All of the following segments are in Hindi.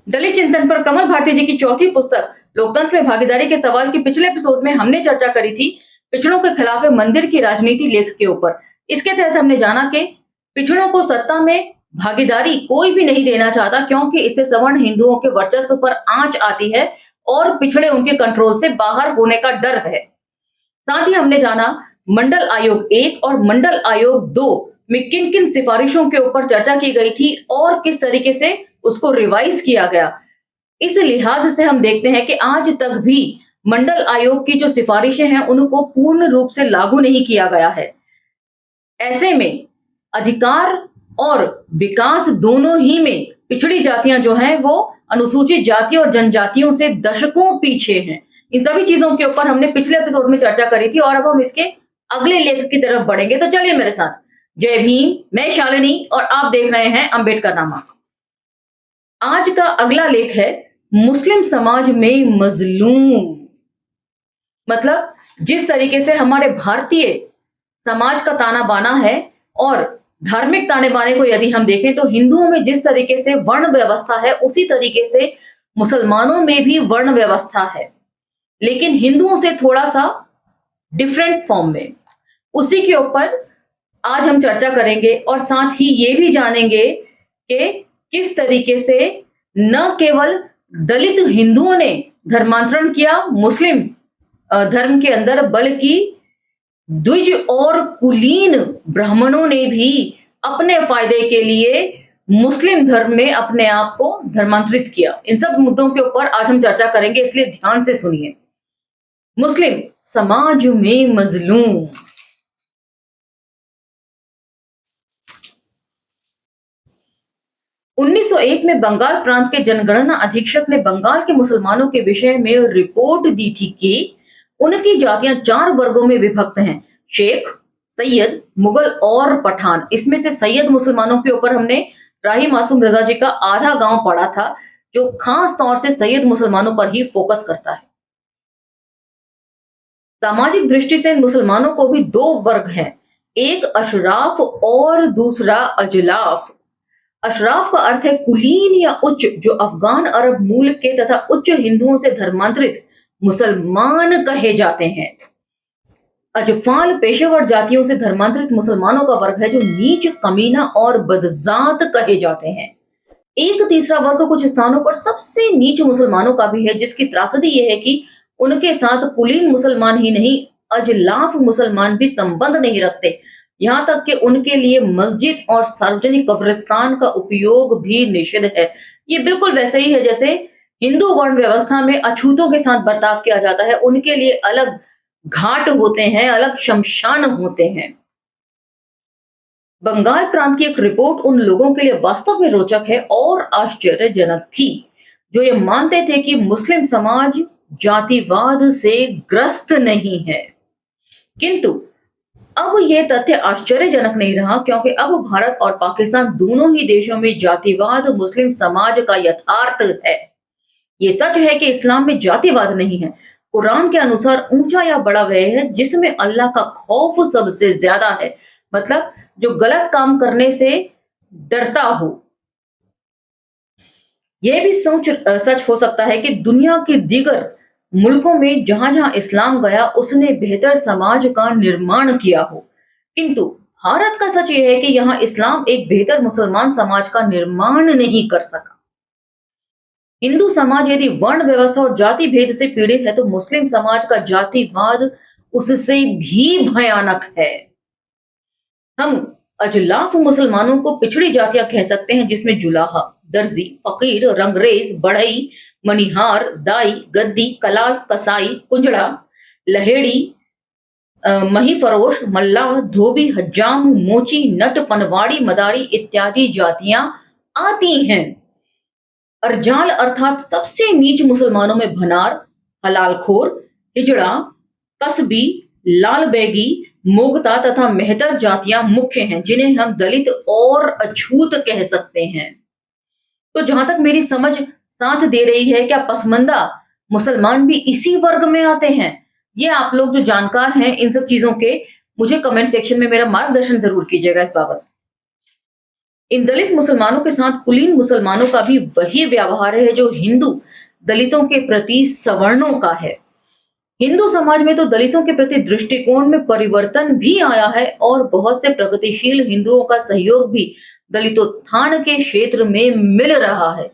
दलित चिंतन पर कमल भारती जी की चौथी पुस्तक लोकतंत्र में भागीदारी के सवाल की पिछले एपिसोड में हमने चर्चा करी थी पिछड़ों के खिलाफ मंदिर की राजनीति लेख के ऊपर। इसके तहत हमने जाना कि पिछड़ों को सत्ता में भागीदारी कोई भी नहीं देना चाहता क्योंकि इससे सवर्ण हिंदुओं के वर्चस्व पर आंच आती है और पिछड़े उनके कंट्रोल से बाहर होने का डर है। साथ ही हमने जाना मंडल आयोग 1 और मंडल आयोग 2 में किन किन सिफारिशों के ऊपर चर्चा की गई थी और किस तरीके से उसको रिवाइज किया गया। इस लिहाज से हम देखते हैं कि आज तक भी मंडल आयोग की जो सिफारिशें हैं उनको पूर्ण रूप से लागू नहीं किया गया है। ऐसे में अधिकार और विकास दोनों ही में पिछड़ी जातियां जो हैं वो अनुसूचित जाति और जनजातियों से दशकों पीछे हैं। इन सभी चीजों के ऊपर हमने पिछले एपिसोड में चर्चा करी थी और अब हम इसके अगले लेख की तरफ बढ़ेंगे। तो चलिए मेरे साथ। जय भीम, मैं शालिनी और आप देख रहे हैं अंबेडकर नामा। आज का अगला लेख है मुस्लिम समाज में मजलूम। मतलब जिस तरीके से हमारे भारतीय समाज का ताना बाना है और धार्मिक ताने बाने को यदि हम देखें तो हिंदुओं में जिस तरीके से वर्ण व्यवस्था है उसी तरीके से मुसलमानों में भी वर्ण व्यवस्था है, लेकिन हिंदुओं से थोड़ा सा डिफरेंट फॉर्म में। उसी के ऊपर आज हम चर्चा करेंगे और साथ ही ये भी जानेंगे कि किस तरीके से न केवल दलित हिंदुओं ने धर्मांतरण किया मुस्लिम धर्म के अंदर, बल्कि द्विज और कुलीन ब्राह्मणों ने भी अपने फायदे के लिए मुस्लिम धर्म में अपने आप को धर्मांतरित किया। इन सब मुद्दों के ऊपर आज हम चर्चा करेंगे, इसलिए ध्यान से सुनिए। मुस्लिम समाज में मजलूम। उन्नीस 1901 में बंगाल प्रांत के जनगणना अधीक्षक ने बंगाल के मुसलमानों के विषय में रिपोर्ट दी थी कि उनकी जातियां 4 वर्गों में विभक्त हैं: शेख, सैयद, मुगल और पठान। इसमें से सैयद मुसलमानों के ऊपर हमने राही मासूम रजा जी का आधा गांव पढ़ा था, जो खास तौर से सैयद मुसलमानों पर ही फोकस करता है। सामाजिक दृष्टि से मुसलमानों को भी 2 वर्ग हैं, एक अशराफ और दूसरा अजलाफ। अशराफ का अर्थ है कुलीन या उच्च, जो अफगान अरब मूल के तथा उच्च हिंदुओं से धर्मांतरित मुसलमान कहे जाते हैं। अजफाल पेशेवर जातियों से धर्मांतरित मुसलमानों का वर्ग है, जो नीच, कमीना और बदजात कहे जाते हैं। एक तीसरा वर्ग कुछ स्थानों पर सबसे नीच मुसलमानों का भी है, जिसकी त्रासदी यह है कि उनके साथ कुलीन मुसलमान ही नहीं, अजलाफ मुसलमान भी संबंध नहीं रखते। यहाँ तक कि उनके लिए मस्जिद और सार्वजनिक कब्रिस्तान का उपयोग भी निषिद्ध है। ये बिल्कुल वैसे ही है जैसे हिंदू वर्ण व्यवस्था में अछूतों के साथ बर्ताव किया जाता है। उनके लिए अलग घाट होते हैं, अलग शमशान होते हैं। बंगाल प्रांत की एक रिपोर्ट उन लोगों के लिए वास्तव में रोचक है और आश्चर्यजनक थी, जो ये मानते थे कि मुस्लिम समाज जातिवाद से ग्रस्त नहीं है। किंतु अब यह तथ्य आश्चर्यजनक नहीं रहा, क्योंकि अब भारत और पाकिस्तान दोनों ही देशों में जातिवाद मुस्लिम समाज का यथार्थ है। ये सच है कि इस्लाम में जातिवाद नहीं है। कुरान के अनुसार ऊंचा या बड़ा वह है जिसमें अल्लाह का खौफ सबसे ज्यादा है, मतलब जो गलत काम करने से डरता हो। यह भी सच हो सकता है कि दुनिया के दीगर मुल्कों में जहां जहां इस्लाम गया उसने बेहतर समाज का निर्माण किया हो, किंतु भारत का सच यह है कि यहाँ इस्लाम एक बेहतर मुसलमान समाज का निर्माण नहीं कर सका। हिंदू समाज यदि वर्ण व्यवस्था और जाति भेद से पीड़ित है, तो मुस्लिम समाज का जातिवाद उससे भी भयानक है। हम अजलाफ मुसलमानों को पिछड़ी जातियां कह सकते हैं, जिसमें जुलाहा, दर्जी, फकीर, रंगरेज, बढ़ई, मनिहार, दाई, गद्दी, कलाल, कसाई, कुंजड़ा, लहेड़ी, मही फरोश, मल्लाह, धोबी, हज्जाम, मोची, नट, पनवाड़ी, मदारी इत्यादि जातियां आती हैं। अर्जाल अर्थात सबसे नीच मुसलमानों में भनार, हलालखोर, हिजड़ा, कसबी, लालबैगी, मोगता तथा मेहतर जातियां मुख्य हैं, जिन्हें हम दलित और अछूत कह सकते हैं। तो जहां तक मेरी समझ साथ दे रही है, क्या पसमंदा मुसलमान भी इसी वर्ग में आते हैं? ये आप लोग जो जानकार हैं इन सब चीजों के, मुझे कमेंट सेक्शन में मेरा मार्गदर्शन जरूर कीजिएगा इस बाबत। इन दलित मुसलमानों के साथ कुलीन मुसलमानों का भी वही व्यवहार है जो हिंदू दलितों के प्रति सवर्णों का है। हिंदू समाज में तो दलितों के प्रति दृष्टिकोण में परिवर्तन भी आया है और बहुत से प्रगतिशील हिंदुओं का सहयोग भी दलितोत्थान के क्षेत्र में मिल रहा है।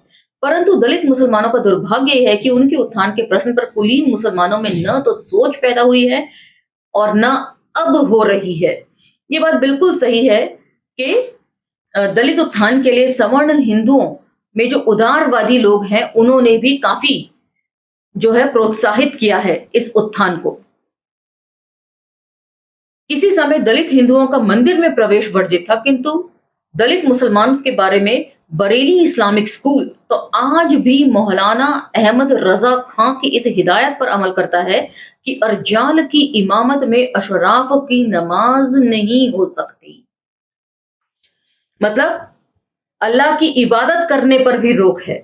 परंतु दलित मुसलमानों का दुर्भाग्य है कि उनके उत्थान के प्रश्न पर कुलीन मुसलमानों में न तो सोच पैदा हुई है और न अब हो रही है। ये बात बिल्कुल सही है कि दलित उत्थान के लिए सवर्ण हिंदुओं में जो उदारवादी लोग हैं उन्होंने भी काफी जो है प्रोत्साहित किया है इस उत्थान को। किसी समय दलित हिंदुओं का मंदिर में प्रवेश वर्जित था, किंतु दलित मुसलमान के बारे में बरेली इस्लामिक स्कूल तो आज भी मौलाना अहमद रजा खां की इस हिदायत पर अमल करता है कि अर्जाल की इमामत में अशराफ की नमाज नहीं हो सकती। मतलब अल्लाह की इबादत करने पर भी रोक है।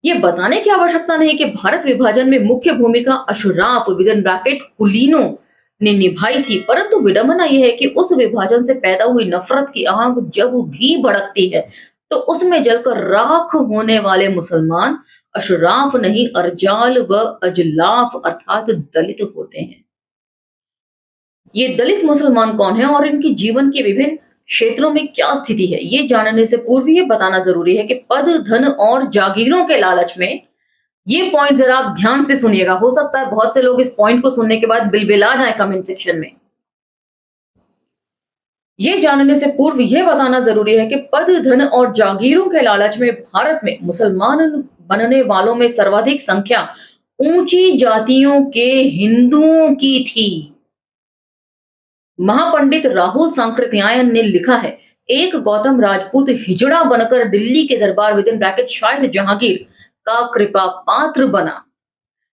ये बताने की आवश्यकता नहीं कि भारत विभाजन में मुख्य भूमिका अशराफ विदिन ब्रैकेट कुलीनों ने निभाई थी, परंतु विडंबना यह है कि उस विभाजन से पैदा हुई नफरत की आग जब भी भड़कती है तो उसमें जलकर राख होने वाले मुसलमान अशराफ नहीं अर्जाल व अजलाफ अर्थात दलित होते हैं। ये दलित मुसलमान कौन है और इनकी जीवन के विभिन्न क्षेत्रों में क्या स्थिति है, ये जानने से पूर्व ये बताना जरूरी है कि पद धन और जागीरों के लालच में, ये पॉइंट जरा आप ध्यान से सुनिएगा। हो सकता है बहुत से लोग इस पॉइंट को सुनने के बाद बिलबिला जाए कमेंट सेक्शन में। ये जानने से पूर्व यह बताना जरूरी है कि पद धन और जागीरों के लालच में भारत में मुसलमान बनने वालों में सर्वाधिक संख्या ऊंची जातियों के हिंदुओं की थी। महापंडित राहुल सांकृत्यायन ने लिखा है, एक गौतम राजपूत हिजड़ा बनकर दिल्ली के दरबार विदिन ब्रैकेट शायर जहांगीर का कृपा पात्र बना।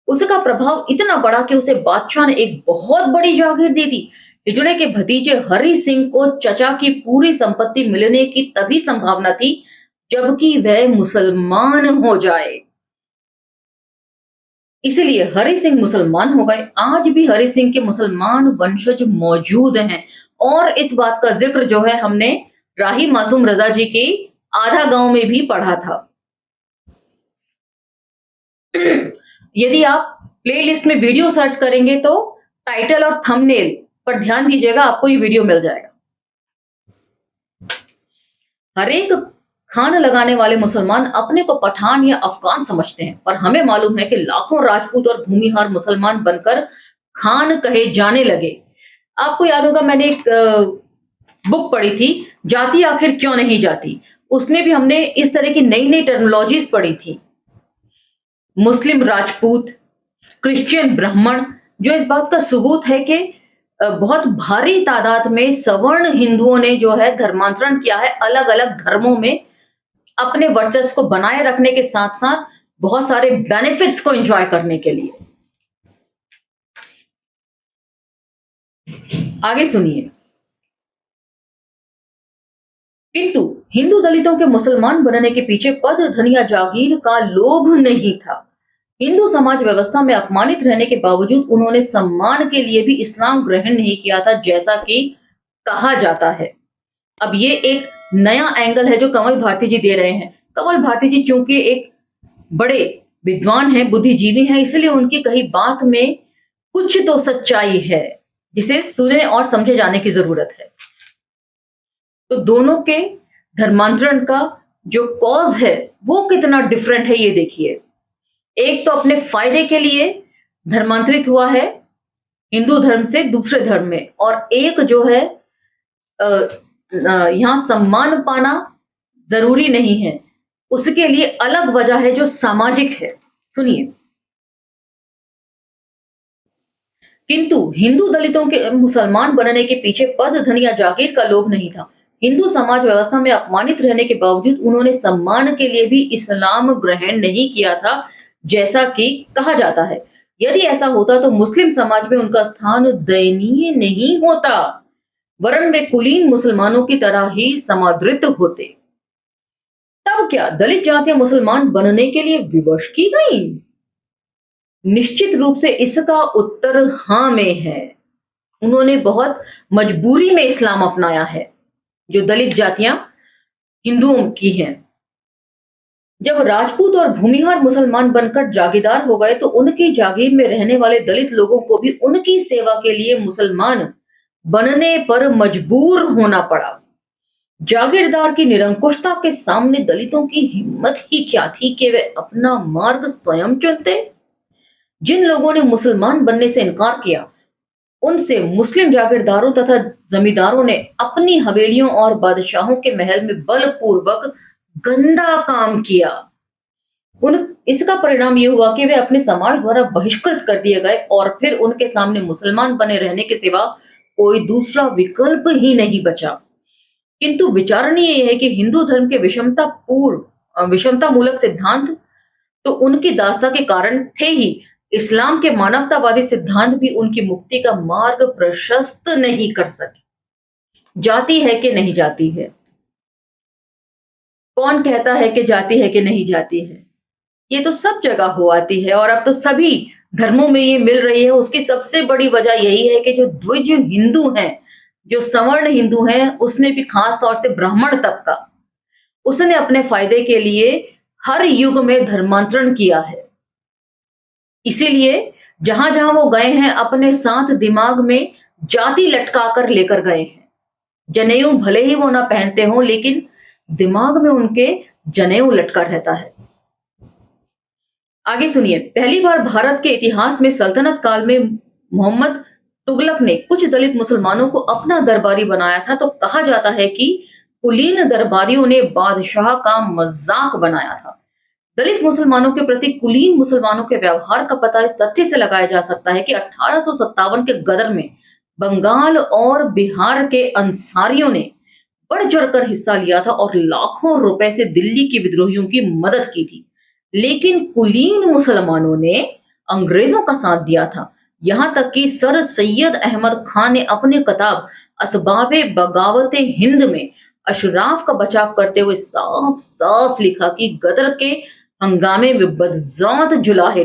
उसका प्रभाव इतना बड़ा कि उसे बादशाह ने एक बहुत बड़ी जागीर दे दी। हिजड़े के भतीजे हरि सिंह को चचा की पूरी संपत्ति मिलने की तभी संभावना थी जबकि वह मुसलमान हो जाए। इसलिए हरि सिंह मुसलमान हो गए। आज भी हरि सिंह के मुसलमान वंशज मौजूद हैं और इस बात का जिक्र जो है हमने राही मासूम रजा जी की आधा गांव में भी पढ़ा था। यदि आप प्लेलिस्ट में वीडियो सर्च करेंगे तो टाइटल और थंबनेल पर ध्यान दीजिएगा, आपको ये वीडियो मिल जाएगा। हर एक खान लगाने वाले मुसलमान अपने को पठान या अफगान समझते हैं, पर हमें मालूम है कि लाखों राजपूत और भूमिहार मुसलमान बनकर खान कहे जाने लगे। आपको याद होगा मैंने एक बुक पढ़ी थी, जाति आखिर क्यों नहीं जाती। उसमें भी हमने इस तरह की नई नई टर्मिनोलॉजीज पढ़ी थी। मुस्लिम राजपूत, क्रिश्चियन ब्राह्मण, जो इस बात का सबूत है कि बहुत भारी तादाद में सवर्ण हिंदुओं ने जो है धर्मांतरण किया है अलग अलग धर्मों में, अपने वर्चस्व को बनाए रखने के साथ साथ बहुत सारे बेनिफिट्स को एंजॉय करने के लिए। आगे सुनिए। किंतु हिंदू दलितों के मुसलमान बनने के पीछे पद धन या जागीर का लोभ नहीं था। हिंदू समाज व्यवस्था में अपमानित रहने के बावजूद उन्होंने सम्मान के लिए भी इस्लाम ग्रहण नहीं किया था, जैसा कि कहा जाता है। अब ये एक नया एंगल है जो कमल भारती जी दे रहे हैं। कमल भारती जी चूंकि एक बड़े विद्वान हैं, बुद्धिजीवी हैं, इसलिए उनकी कही बात में कुछ तो सच्चाई है जिसे सुने और समझे जाने की जरूरत है। तो दोनों के धर्मांतरण का जो कॉज है वो कितना डिफरेंट है ये देखिए। एक तो अपने फायदे के लिए धर्मांतरित हुआ है हिंदू धर्म से दूसरे धर्म में, और एक जो है यहां सम्मान पाना जरूरी नहीं है, उसके लिए अलग वजह है जो सामाजिक है। सुनिए। किंतु हिंदू दलितों के मुसलमान बनने के पीछे पद धन या जागीर का लोभ नहीं था। हिंदू समाज व्यवस्था में अपमानित रहने के बावजूद उन्होंने सम्मान के लिए भी इस्लाम ग्रहण नहीं किया था, जैसा कि कहा जाता है। यदि ऐसा होता तो मुस्लिम समाज में उनका स्थान दयनीय नहीं होता, वरन वे कुलीन मुसलमानों की तरह ही समादृत होते। तब क्या दलित जातियां मुसलमान बनने के लिए विवश की गई? निश्चित रूप से इसका उत्तर हां में है। उन्होंने बहुत मजबूरी में इस्लाम अपनाया है। जो दलित जातियां हिंदुओं की हैं। जब राजपूत और भूमिहार मुसलमान बनकर जागीरदार हो गए तो उनकी जागीर में रहने वाले दलित लोगों को भी उनकी सेवा के लिए मुसलमान बनने पर मजबूर होना पड़ा। जागीरदार की निरंकुशता के सामने दलितों की हिम्मत ही क्या थी कि वे अपना मार्ग स्वयं चुनते। जिन लोगों ने मुसलमान बनने से इनकार किया उनसे मुस्लिम जागीरदारों तथा जमींदारों ने अपनी हवेलियों और बादशाहों के महल में बलपूर्वक गंदा काम किया। इसका परिणाम ये हुआ कि वे अपने समाज द्वारा बहिष्कृत कर दिए गए और फिर उनके सामने मुसलमान बने रहने के सिवा कोई दूसरा विकल्प ही नहीं बचा। किंतु विचारणीय यह है कि हिंदू धर्म के विषमता मूलक सिद्धांत तो उनकी दास्ता के कारण थे ही, इस्लाम के मानवतावादी सिद्धांत भी उनकी मुक्ति का मार्ग प्रशस्त नहीं कर सके। जाति है कि नहीं जाति है, कौन कहता है कि जाति है कि नहीं जाति है, ये तो सब जगह हो आती है और अब तो सभी धर्मों में ये मिल रही है। उसकी सबसे बड़ी वजह यही है कि जो द्विज हिंदू हैं, जो सवर्ण हिंदू हैं, उसमें भी खास तौर से ब्राह्मण तबका, उसने अपने फायदे के लिए हर युग में धर्मांतरण किया है। इसीलिए जहां जहां वो गए हैं अपने साथ दिमाग में जाति लटका कर लेकर गए हैं। जनेऊ भले ही वो ना पहनते हो लेकिन दिमाग में उनके जनेऊ लटका रहता है। आगे सुनिए, पहली बार भारत के इतिहास में सल्तनत काल में मोहम्मद तुगलक ने कुछ दलित मुसलमानों को अपना दरबारी बनाया था तो कहा जाता है कि कुलीन दरबारियों ने बादशाह का मजाक बनाया था। दलित मुसलमानों के प्रति कुलीन मुसलमानों के व्यवहार का पता इस तथ्य से लगाया जा सकता है कि 1857 के गदर में बंगाल और बिहार के अंसारियों ने बढ़ चढ़कर हिस्सा लिया था और लाखों रुपए से दिल्ली के विद्रोहियों की मदद की थी। लेकिन कुलीन मुसलमानों ने अंग्रेजों का साथ दिया था। यहां तक कि सर सैयद अहमद खान ने अपनी किताब असबाबे बगावत हिंद में अशराफ का बचाव करते हुए साफ साफ लिखा कि गदर के हंगामे में बदजात जुलाहे ...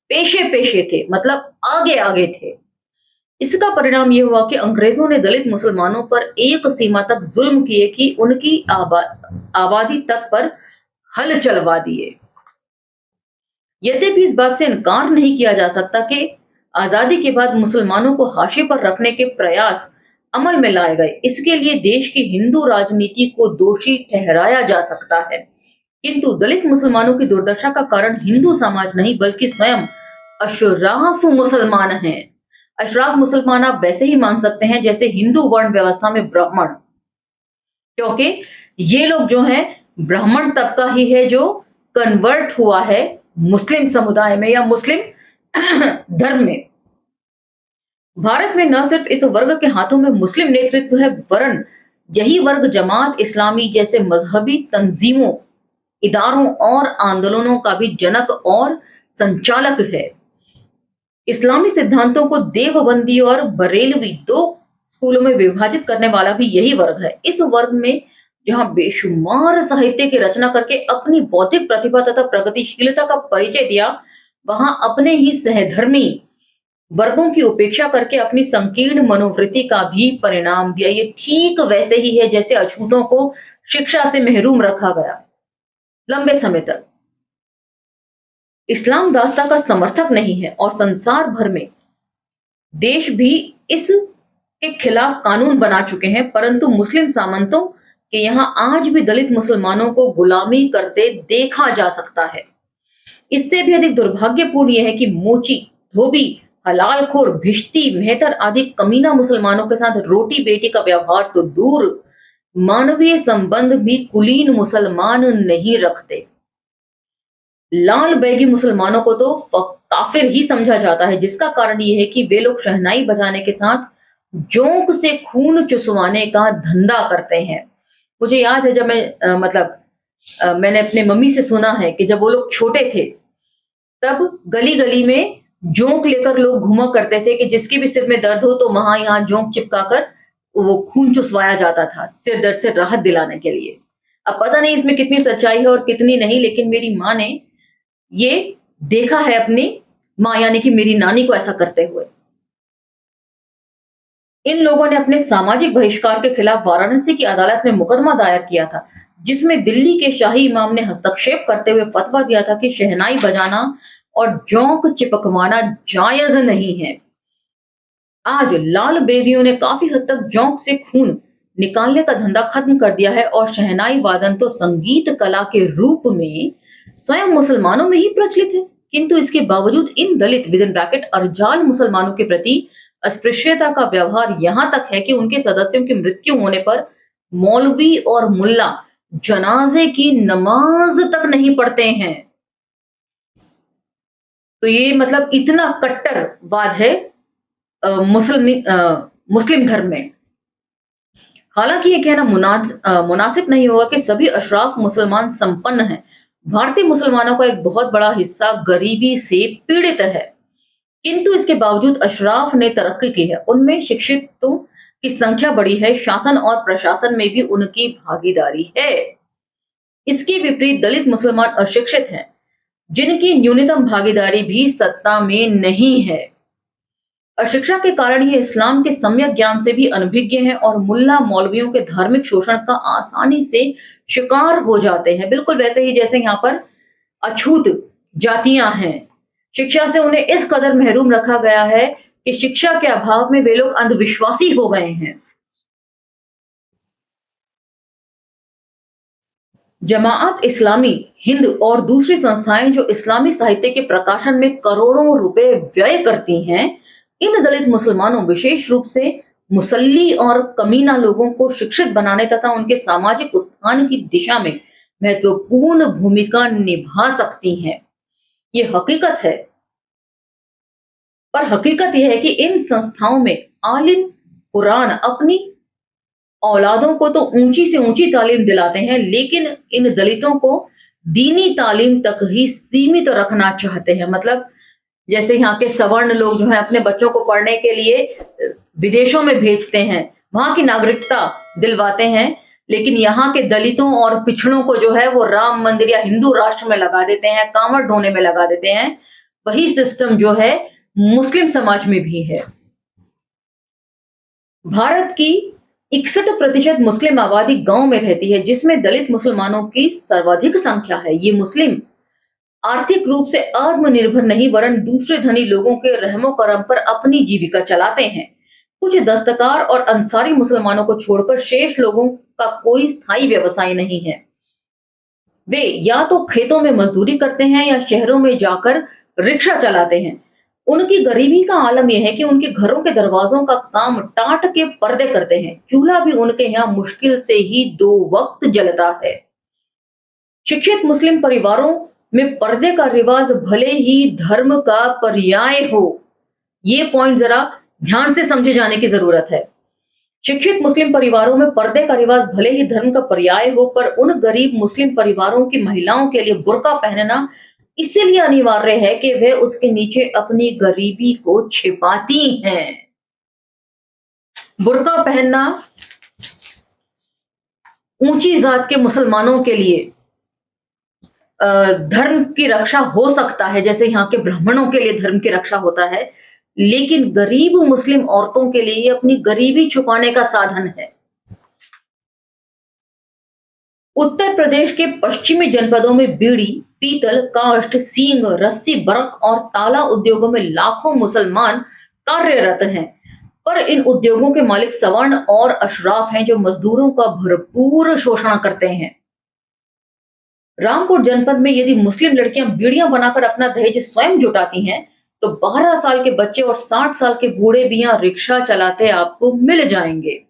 पेशे पेशे थे, मतलब आगे आगे थे। इसका परिणाम यह हुआ कि अंग्रेजों ने दलित मुसलमानों पर एक सीमा तक जुल्म किए कि उनकी आबादी तक पर हल चलवा दिए। यद्यपि इस बात से इनकार नहीं किया जा सकता कि आजादी के बाद मुसलमानों को हाशिए पर रखने के प्रयास अमल में लाए गए। इसके लिए देश की हिंदू राजनीति को दोषी ठहराया जा सकता है, किंतु दलित मुसलमानों की दुर्दशा का कारण हिंदू समाज नहीं बल्कि स्वयं अशराफ मुसलमान हैं। अशराफ मुसलमान आप वैसे ही मान सकते हैं जैसे हिंदू वर्ण व्यवस्था में ब्राह्मण, क्योंकि ये लोग जो हैं ब्राह्मण तबका ही है जो कन्वर्ट हुआ है मुस्लिम समुदाय में या मुस्लिम धर्म में। भारत में न सिर्फ इस वर्ग के हाथों में मुस्लिम नेतृत्व है वरन यही वर्ग जमात इस्लामी जैसे मजहबी तंजीमों, इदारों और आंदोलनों का भी जनक और संचालक है। इस्लामी सिद्धांतों को देवबंदी और बरेलवी दो स्कूलों में विभाजित करने वाला भी यही वर्ग है। इस वर्ग में जहां बेशुमार साहित्य की रचना करके अपनी बौद्धिक प्रतिभा तथा प्रगतिशीलता का परिचय दिया, वहां अपने ही सहधर्मी वर्गों की उपेक्षा करके अपनी संकीर्ण मनोवृत्ति का भी परिणाम दिया। ये ठीक वैसे ही है जैसे अछूतों को शिक्षा से महरूम रखा गया लंबे समय तक। इस्लाम दास्ता का समर्थक नहीं है और संसार भर में देश भी इसके खिलाफ कानून बना चुके हैं, परंतु मुस्लिम सामंतों के यहाँ आज भी दलित मुसलमानों को गुलामी करते देखा जा सकता है। इससे भी अधिक दुर्भाग्यपूर्ण यह है कि मोची, धोबी, हलालखोर, भिश्ती, मेहतर आदि कमीना मुसलमानों के साथ रोटी बेटी का व्यवहार तो दूर, मानवीय संबंध भी कुलीन मुसलमान नहीं रखते। लाल बैगी मुसलमानों को तो काफिर ही समझा जाता है, जिसका कारण यह है कि वे लोग शहनाई बजाने के साथ जोंक से खून चुसवाने का धंधा करते हैं। मुझे याद है जब मैंने अपने मम्मी से सुना है कि जब वो लोग छोटे थे तब गली गली में जोंक लेकर लोग घूमा करते थे कि जिसके भी सिर में दर्द हो तो वहां यहाँ जोंक चिपकाकर वो खून चुसवाया जाता था सिर दर्द से राहत दिलाने के लिए। अब पता नहीं इसमें कितनी सच्चाई है और कितनी नहीं, लेकिन मेरी माँ ने ये देखा है अपनी माँ यानी कि मेरी नानी को ऐसा करते हुए। इन लोगों ने अपने सामाजिक बहिष्कार के खिलाफ वाराणसी की अदालत में मुकदमा दायर किया था, जिसमें दिल्ली के शाही इमाम ने हस्तक्षेप करते हुए फतवा दिया था कि शहनाई बजाना और जोंक चिपकवाना जायज नहीं है। आज लाल बेगियों ने काफी हद तक जोंक से खून निकालने का धंधा खत्म कर दिया है और शहनाई वादन तो संगीत कला के रूप में स्वयं मुसलमानों में ही प्रचलित है, किंतु इसके बावजूद इन दलित विद इन ब्रैकेट अरजाल मुसलमानों के प्रति अस्पृश्यता का व्यवहार यहां तक है कि उनके सदस्यों की मृत्यु होने पर मौलवी और मुल्ला जनाजे की नमाज तक नहीं पढ़ते हैं। तो ये मतलब इतना कट्टरवाद है मुस्लिम धर्म में। हालांकि ये कहना मुनासिब नहीं होगा कि सभी अशराफ मुसलमान संपन्न हैं। भारतीय मुसलमानों का एक बहुत बड़ा हिस्सा गरीबी से पीड़ित है, किंतु इसके बावजूद अशराफ ने तरक्की की है। उनमें शिक्षितों की संख्या बढ़ी है, शासन और प्रशासन में भी उनकी भागीदारी है। इसके विपरीत दलित मुसलमान अशिक्षित हैं, जिनकी न्यूनतम भागीदारी भी सत्ता में नहीं है। अशिक्षा के कारण ये इस्लाम के सम्यक ज्ञान से भी अनभिज्ञ हैं और मुल्ला मौलवियों के धार्मिक शोषण का आसानी से शिकार हो जाते हैं, बिल्कुल वैसे ही जैसे यहाँ पर अछूत जातियां हैं। शिक्षा से उन्हें इस कदर महरूम रखा गया है कि शिक्षा के अभाव में वे लोग अंधविश्वासी हो गए हैं। जमाअत इस्लामी हिंद और दूसरी संस्थाएं जो इस्लामी साहित्य के प्रकाशन में करोड़ों रुपए व्यय करती हैं, इन दलित मुसलमानों, विशेष रूप से मुसल्ली और कमीना लोगों को शिक्षित बनाने तथा उनके सामाजिक उत्थान की दिशा में महत्वपूर्ण भूमिका निभा सकती हैं। ये हकीकत है। पर हकीकत यह है कि इन संस्थाओं में आलिम कुरान अपनी औलादों को तो ऊंची से ऊंची तालीम दिलाते हैं, लेकिन इन दलितों को दीनी तालीम तक ही सीमित रखना चाहते हैं। मतलब जैसे यहाँ के सवर्ण लोग जो है अपने बच्चों को पढ़ने के लिए विदेशों में भेजते हैं, वहां की नागरिकता दिलवाते हैं, लेकिन यहाँ के दलितों और पिछड़ों को जो है वो राम मंदिर या हिंदू राष्ट्र में लगा देते हैं, कांवड़ ढोने में लगा देते हैं। वही सिस्टम जो है मुस्लिम समाज में भी है। भारत की 61% मुस्लिम आबादी गांव में रहती है, जिसमें दलित मुसलमानों की सर्वाधिक संख्या है। ये मुस्लिम आर्थिक रूप से आत्मनिर्भर नहीं वरन दूसरे धनी लोगों के रहमो करम पर अपनी जीविका चलाते हैं। कुछ दस्तकार और अंसारी मुसलमानों को छोड़कर शेष लोगों का कोई स्थायी व्यवसाय नहीं है। वे या तो खेतों में मजदूरी करते हैं या शहरों में जाकर रिक्शा चलाते हैं। उनकी गरीबी का आलम यह है कि उनके घरों के दरवाजों का काम टाट के पर्दे करते हैं। चूल्हा भी उनके यहाँ मुश्किल से ही 2 वक्त जलता है। शिक्षित मुस्लिम परिवारों में पर्दे का रिवाज भले ही धर्म का पर्याय हो, ये पॉइंट जरा ध्यान से समझे जाने की जरूरत है। शिक्षित मुस्लिम परिवारों में पर्दे का रिवाज भले ही धर्म का पर्याय हो, पर उन गरीब मुस्लिम परिवारों की महिलाओं के लिए बुर्का पहनना इसीलिए अनिवार्य है कि वे उसके नीचे अपनी गरीबी को छिपाती हैं। बुर्का पहनना ऊंची जात के मुसलमानों के लिए धर्म की रक्षा हो सकता है, जैसे यहाँ के ब्राह्मणों के लिए धर्म की रक्षा होता है, लेकिन गरीब मुस्लिम औरतों के लिए अपनी गरीबी छुपाने का साधन है। उत्तर प्रदेश के पश्चिमी जनपदों में बीड़ी, पीतल, काष्ठ, सींग, रस्सी, बरक और ताला उद्योगों में लाखों मुसलमान कार्यरत हैं, पर इन उद्योगों के मालिक सवर्ण और अशराफ हैं जो मजदूरों का भरपूर शोषण करते हैं। रामपुर जनपद में यदि मुस्लिम लड़कियां बीड़ियां बनाकर अपना दहेज स्वयं जुटाती हैं, तो 12 साल के बच्चे और 60 साल के बूढ़े भी यहां रिक्शा चलाते आपको मिल जाएंगे।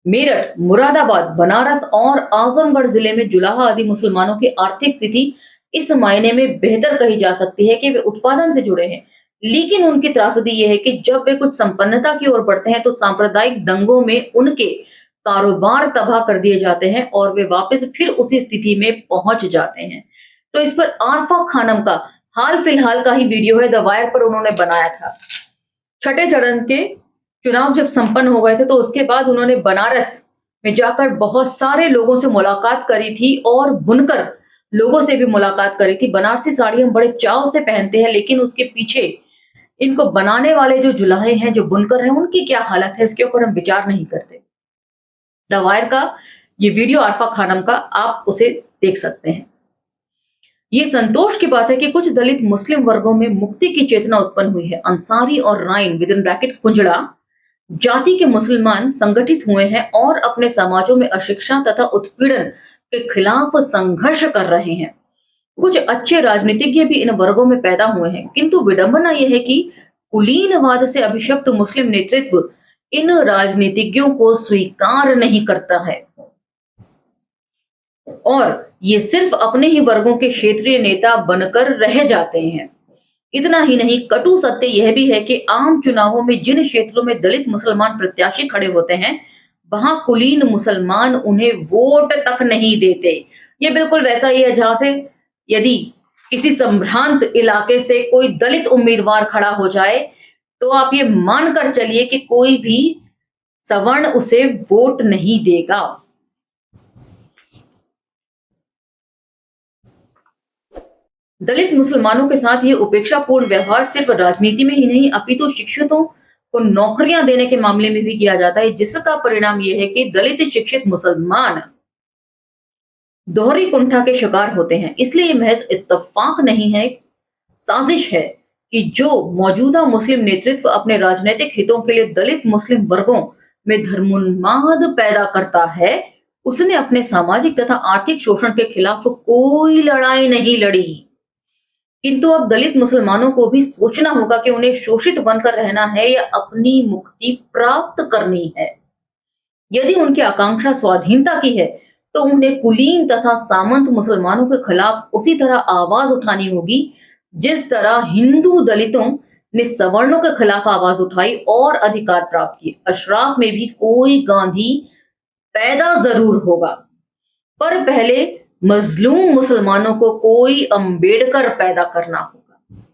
मेरठ, मुरादाबाद, बनारस और आजमगढ़ जिले में जुलाहा आदि मुसलमानों की आर्थिक स्थिति इस मायने में बेहतर कही जा सकती है कि वे उत्पादन से जुड़े हैं, लेकिन उनकी त्रासदी यह है कि जब वे कुछ संपन्नता की ओर बढ़ते हैं तो सांप्रदायिक दंगों में उनके कारोबार तबाह कर दिए जाते हैं और वे वापस फिर उसी स्थिति में पहुंच जाते हैं। तो इस पर आरफा खानम का हाल फिलहाल का ही वीडियो है, द वायर पर उन्होंने बनाया था। छठे चरण के चुनाव जब संपन्न हो गए थे तो उसके बाद उन्होंने बनारस में जाकर बहुत सारे लोगों से मुलाकात करी थी और बुनकर लोगों से भी मुलाकात करी थी। बनारसी साड़ी हम बड़े चाव से पहनते हैं, लेकिन उसके पीछे इनको बनाने वाले जो जुलाहे हैं, जो बुनकर हैं, उनकी क्या हालत है, इसके ऊपर हम विचार नहीं करते। द वायर का ये वीडियो आरफा खानम का, आप उसे देख सकते हैं। ये संतोष की बात है कि कुछ दलित मुस्लिम वर्गों में मुक्ति की चेतना उत्पन्न हुई है। अंसारी और राइन विद इन ब्रैकेट कुंजड़ा जाति के मुसलमान संगठित हुए हैं और अपने समाजों में अशिक्षा तथा उत्पीड़न के खिलाफ संघर्ष कर रहे हैं। कुछ अच्छे राजनीतिज्ञ भी इन वर्गों में पैदा हुए हैं, किंतु विडंबना यह है कि कुलीनवाद से अभिशप्त मुस्लिम नेतृत्व इन राजनीतिज्ञों को स्वीकार नहीं करता है और ये सिर्फ अपने ही वर्गों के क्षेत्रीय नेता बनकर रह जाते हैं। इतना ही नहीं, कटु सत्य यह भी है कि आम चुनावों में जिन क्षेत्रों में दलित मुसलमान प्रत्याशी खड़े होते हैं, वहां कुलीन मुसलमान उन्हें वोट तक नहीं देते। ये बिल्कुल वैसा ही है जहां से यदि किसी संभ्रांत इलाके से कोई दलित उम्मीदवार खड़ा हो जाए तो आप ये मानकर चलिए कि कोई भी सवर्ण उसे वोट नहीं देगा। दलित मुसलमानों के साथ ये उपेक्षापूर्ण व्यवहार सिर्फ राजनीति में ही नहीं अपितु शिक्षितों को नौकरियां देने के मामले में भी किया जाता है, जिसका परिणाम यह है कि दलित शिक्षित मुसलमान दोहरी कुंठा के शिकार होते हैं। इसलिए ये महज इत्तेफाक नहीं है, साजिश है कि जो मौजूदा मुस्लिम नेतृत्व अपने राजनीतिक हितों के लिए दलित मुस्लिम वर्गों में धर्मोन्माद पैदा करता है, उसने अपने सामाजिक तथा आर्थिक शोषण के खिलाफ कोई लड़ाई नहीं लड़ी। किंतु अब दलित मुसलमानों को भी सोचना होगा कि उन्हें शोषित बनकर रहना है या अपनी मुक्ति प्राप्त करनी है। यदि उनकी आकांक्षा स्वाधीनता की है तो उन्हें कुलीन तथा सामंत मुसलमानों के खिलाफ उसी तरह आवाज उठानी होगी जिस तरह हिंदू दलितों ने सवर्णों के खिलाफ आवाज उठाई और अधिकार प्राप्त किए। अशराफ में भी कोई गांधी पैदा जरूर होगा, पर पहले मजलूम मुसलमानों को कोई अंबेडकर पैदा करना होगा।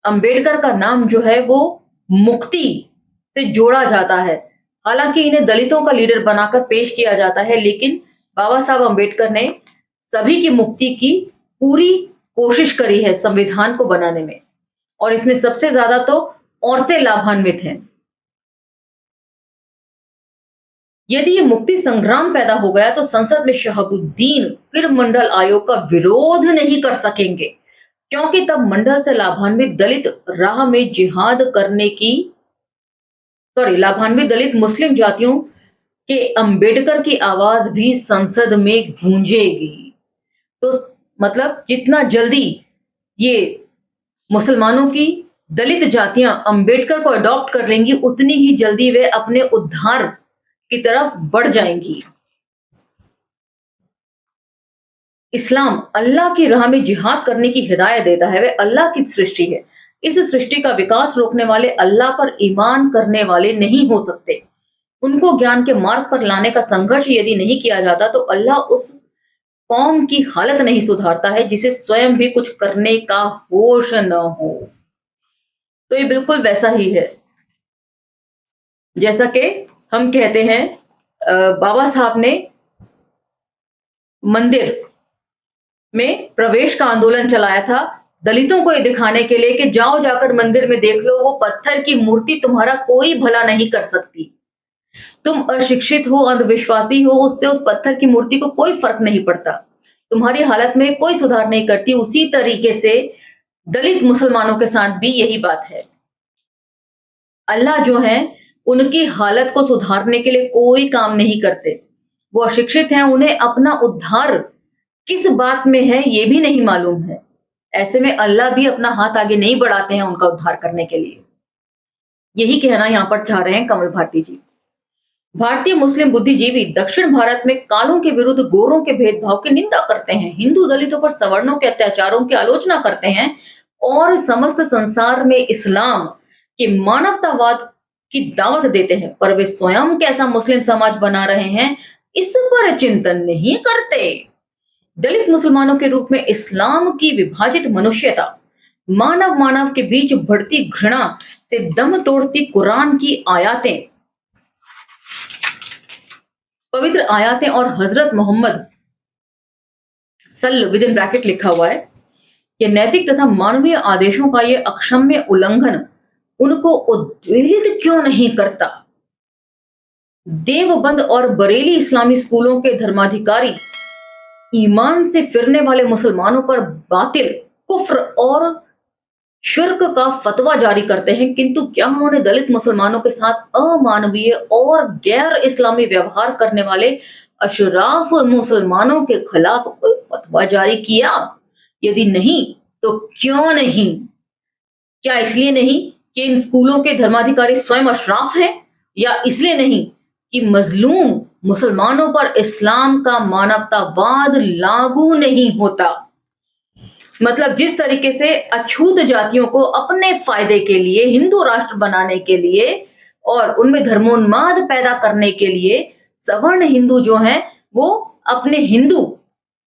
अंबेडकर का नाम जो है वो मुक्ति से जोड़ा जाता है। हालांकि इन्हें दलितों का लीडर बनाकर पेश किया जाता है, लेकिन बाबा साहब अंबेडकर ने सभी की मुक्ति की पूरी कोशिश करी है संविधान को बनाने में, और इसमें सबसे ज्यादा तो औरतें लाभान्वित हैं। यदि ये मुक्ति संग्राम पैदा हो गया तो संसद में शहाबुद्दीन फिर मंडल आयोग का विरोध नहीं कर सकेंगे, क्योंकि तब मंडल से लाभान्वित दलित राह में जिहाद करने की लाभान्वित दलित मुस्लिम जातियों के अंबेडकर की आवाज भी संसद में गूंजेगी। तो मतलब जितना जल्दी ये मुसलमानों की दलित जातियां अंबेडकर को अडॉप्ट कर लेंगी, उतनी ही जल्दी वे अपने उद्धार की तरफ बढ़ जाएंगी। इस्लाम अल्लाह की राह में जिहाद करने की हिदायत देता है। वह अल्लाह की सृष्टि है। इस सृष्टि का विकास रोकने वाले अल्लाह पर ईमान करने वाले नहीं हो सकते। उनको ज्ञान के मार्ग पर लाने का संघर्ष यदि नहीं किया जाता तो अल्लाह उस कौम की हालत नहीं सुधारता है जिसे स्वयं भी कुछ करने का होश न हो। तो ये बिल्कुल वैसा ही है जैसा कि हम कहते हैं बाबा साहब ने मंदिर में प्रवेश का आंदोलन चलाया था दलितों को ये दिखाने के लिए कि जाओ जाकर मंदिर में देख लो, वो पत्थर की मूर्ति तुम्हारा कोई भला नहीं कर सकती। तुम अशिक्षित हो, अंधविश्वासी हो, उससे उस पत्थर की मूर्ति को कोई फर्क नहीं पड़ता, तुम्हारी हालत में कोई सुधार नहीं करती। उसी तरीके से दलित मुसलमानों के साथ भी यही बात है। अल्लाह जो है उनकी हालत को सुधारने के लिए कोई काम नहीं करते। वो अशिक्षित हैं, उन्हें अपना उद्धार किस बात में है ये भी नहीं मालूम है। ऐसे में अल्लाह भी अपना हाथ आगे नहीं बढ़ाते हैं उनका उद्धार करने के लिए। यही कहना यहां पर चाह रहे हैं कमल भारती जी। भारतीय मुस्लिम बुद्धिजीवी दक्षिण भारत में कालों के विरुद्ध गोरों के भेदभाव की निंदा करते हैं, हिंदू दलितों पर सवर्णों के अत्याचारों की आलोचना करते हैं और समस्त संसार में इस्लाम के मानवतावाद की दावत देते हैं, पर वे स्वयं कैसा मुस्लिम समाज बना रहे हैं इस पर चिंतन नहीं करते। दलित मुसलमानों के रूप में इस्लाम की विभाजित मनुष्यता, मानव के बीच बढ़ती घृणा से दम तोड़ती कुरान की आयतें, पवित्र आयतें और हजरत मोहम्मद विद इन ब्रैकेट लिखा हुआ है कि नैतिक तथा मानवीय आदेशों का ये अक्षम्य उल्लंघन उनको उद्वेलित क्यों नहीं करता? देवबंद और बरेली इस्लामी स्कूलों के धर्माधिकारी ईमान से फिरने वाले मुसलमानों पर बातिल, कुफ्र और शिर्क का फतवा जारी करते हैं, किंतु क्या उन्होंने दलित मुसलमानों के साथ अमानवीय और गैर इस्लामी व्यवहार करने वाले अशराफ मुसलमानों के खिलाफ कोई फतवा जारी किया? यदि नहीं तो क्यों नहीं? क्या इसलिए नहीं कि इन स्कूलों के धर्माधिकारी स्वयं अशराफ हैं, या इसलिए नहीं कि मजलूम मुसलमानों पर इस्लाम का मानवतावाद लागू नहीं होता? मतलब जिस तरीके से अछूत जातियों को अपने फायदे के लिए हिंदू राष्ट्र बनाने के लिए और उनमें धर्मोन्माद पैदा करने के लिए सवर्ण हिंदू जो हैं वो अपने हिंदू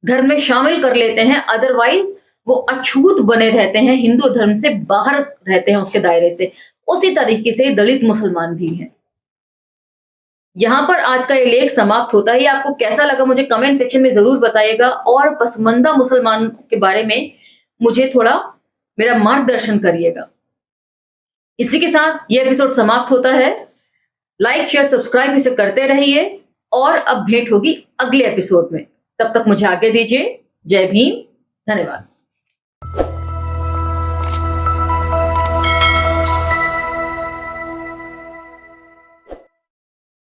धर्म में शामिल कर लेते हैं, अदरवाइज वो अछूत बने रहते हैं, हिंदू धर्म से बाहर रहते हैं उसके दायरे से। उसी तरीके से दलित मुसलमान भी हैं। यहाँ पर आज का ये लेख समाप्त होता है। ये आपको कैसा लगा मुझे कमेंट सेक्शन में जरूर बताइएगा, और पसमंदा मुसलमान के बारे में मुझे थोड़ा मेरा मार्गदर्शन करिएगा। इसी के साथ ये एपिसोड समाप्त होता है। लाइक, शेयर, सब्सक्राइब इसे करते रहिए, और अब भेंट होगी अगले एपिसोड में। तब तक मुझे आज्ञा दीजिए। जय भीम, धन्यवाद।